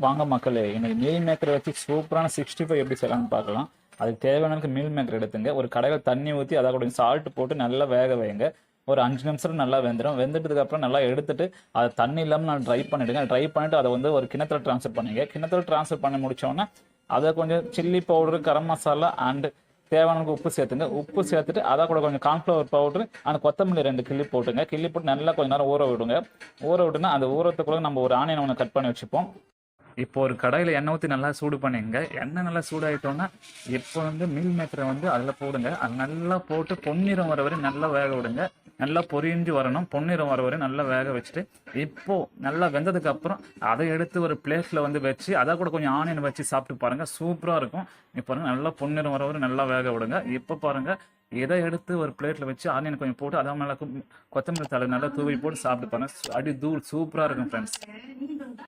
வாங்க மக்களே, இன்னைக்கு மீல் மேக்கரை வச்சு சூப்பரான 65 எப்படி செய்யலாம்னு பார்க்கலாம். அதுக்கு தேவையான மீல் மேக்கர் எடுத்துங்க. ஒரு கடையில் தண்ணி ஊற்றி அதை கூட சால்ட் போட்டு நல்லா வேக வைங்க. ஒரு 5 நிமிஷம் நல்லா வெந்துடும். வெந்துட்டதுக்கு அப்புறம் நல்லா எடுத்துட்டு அதை தண்ணி இல்லாமல் நான் ட்ரை பண்ணிவிடுங்க. ட்ரை பண்ணிட்டு அதை வந்து ஒரு கிணத்துல ட்ரான்ஸ்ஃபர் பண்ணுங்க. கிணத்துல ட்ரான்ஸ்ஃபர் பண்ணி முடிச்சோன்னா அதை கொஞ்சம் chilli powder, garam masala and தேவையான உப்பு சேர்த்துங்க. உப்பு சேர்த்துட்டு அதை கூட கொஞ்சம் கார்ன்ஃப்ளவர் பவுடரு அந்த கொத்தமல்லி 2 கிள்ளி போட்டுங்க. கிள்ளி போட்டு நல்லா கொஞ்சம் நேரம் ஊற விடுங்க. ஊற விட்டுனா அந்த ஊறத்துக்குள்ள நம்ம ஒரு ஆனியன் ஒன்று கட் பண்ணி வச்சுப்போம். இப்போ ஒரு கடாயில் எண்ணெய் ஊற்றி நல்லா சூடு பண்ணிங்க. எண்ணெய் நல்லா சூடாயிட்டோன்னா இப்போ வந்து மீல் மேக்கரை வந்து அதில் போடுங்க. அது நல்லா போட்டு பொன்னிறம் வர வரை நல்லா வேக விடுங்க. நல்லா பொரிஞ்சு வரணும். பொன்னிறம் வர வரை நல்லா வேக வச்சுட்டு இப்போ நல்லா வெந்ததுக்கு அப்புறம் அதை எடுத்து ஒரு பிளேட்டில் வந்து வச்சு அதை கூட கொஞ்சம் ஆனியன் வச்சு சாப்பிட்டு பாருங்க. சூப்பராக இருக்கும். இப்போ பாருங்க நல்லா பொன்னிறம் வர வரை நல்லா வேக விடுங்க. இப்போ பாருங்க இதை எடுத்து ஒரு பிளேட்டில் வச்சு ஆனியன் கொஞ்சம் போட்டு அதை மேலே கொத்தமல்லி தழை நல்லா தூவி போட்டு சாப்பிட்டு பாருங்க. அடி தூள் சூப்பராக இருக்கும் ஃப்ரெண்ட்ஸ்.